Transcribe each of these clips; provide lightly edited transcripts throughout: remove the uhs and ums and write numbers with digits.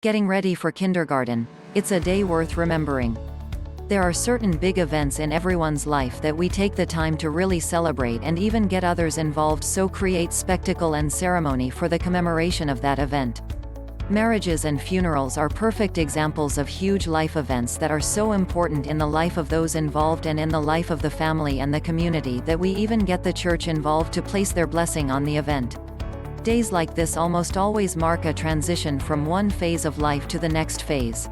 Getting ready for kindergarten. It's a day worth remembering. There are certain big events in everyone's life that we take the time to really celebrate and even get others involved, so create spectacle and ceremony for the commemoration of that event. Marriages and funerals are perfect examples of huge life events that are so important in the life of those involved and in the life of the family and the community that we even get the church involved to place their blessing on the event. Days like this almost always mark a transition from one phase of life to the next phase.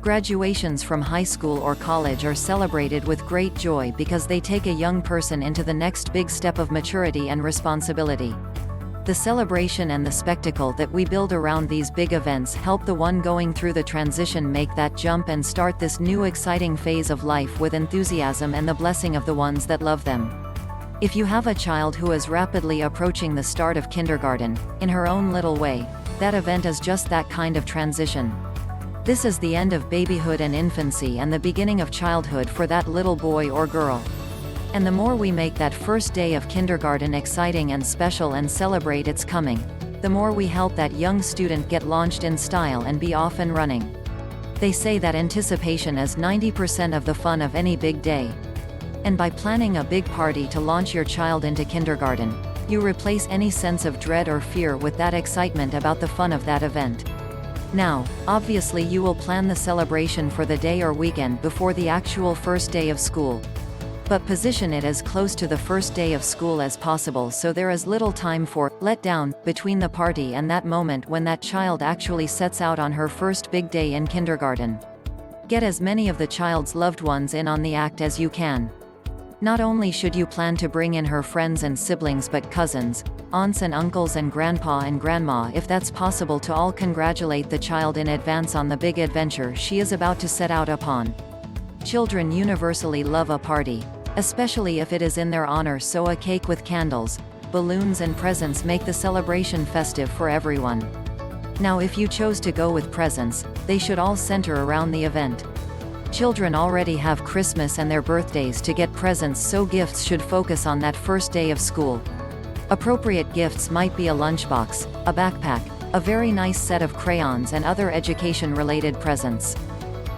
Graduations from high school or college are celebrated with great joy because they take a young person into the next big step of maturity and responsibility. The celebration and the spectacle that we build around these big events help the one going through the transition make that jump and start this new exciting phase of life with enthusiasm and the blessing of the ones that love them. If you have a child who is rapidly approaching the start of kindergarten, in her own little way, that event is just that kind of transition. This is the end of babyhood and infancy and the beginning of childhood for that little boy or girl. And the more we make that first day of kindergarten exciting and special and celebrate its coming, the more we help that young student get launched in style and be off and running. They say that anticipation is 90% of the fun of any big day. And by planning a big party to launch your child into kindergarten, you replace any sense of dread or fear with that excitement about the fun of that event. Now, obviously you will plan the celebration for the day or weekend before the actual first day of school. But position it as close to the first day of school as possible so there is little time for letdown between the party and that moment when that child actually sets out on her first big day in kindergarten. Get as many of the child's loved ones in on the act as you can. Not only should you plan to bring in her friends and siblings but cousins, aunts and uncles and grandpa and grandma if that's possible, to all congratulate the child in advance on the big adventure she is about to set out upon. Children universally love a party, especially if it is in their honor, so a cake with candles, balloons and presents make the celebration festive for everyone. Now if you chose to go with presents, they should all center around the event. Children already have Christmas and their birthdays to get presents, so gifts should focus on that first day of school. Appropriate gifts might be a lunchbox, a backpack, a very nice set of crayons and other education-related presents.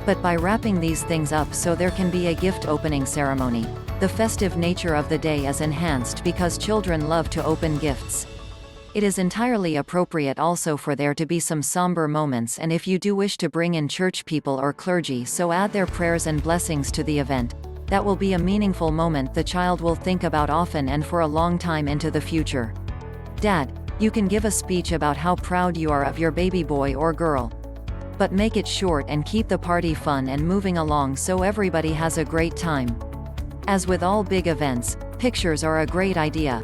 But by wrapping these things up so there can be a gift opening ceremony, the festive nature of the day is enhanced because children love to open gifts. It is entirely appropriate also for there to be some somber moments, and if you do wish to bring in church people or clergy, so add their prayers and blessings to the event. That will be a meaningful moment the child will think about often and for a long time into the future. Dad, you can give a speech about how proud you are of your baby boy or girl. But make it short and keep the party fun and moving along so everybody has a great time. As with all big events, pictures are a great idea.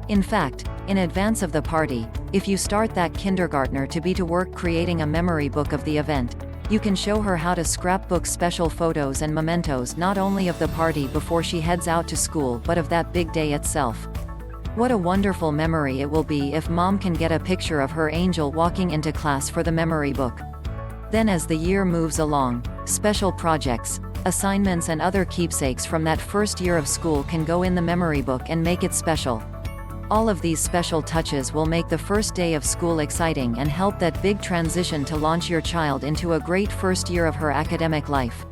In fact, in advance of the party, if you start that kindergartner to be to work creating a memory book of the event, you can show her how to scrapbook special photos and mementos not only of the party before she heads out to school but of that big day itself. What a wonderful memory it will be if mom can get a picture of her angel walking into class for the memory book. Then as the year moves along, special projects, assignments and other keepsakes from that first year of school can go in the memory book and make it special. All of these special touches will make the first day of school exciting and help that big transition to launch your child into a great first year of her academic life.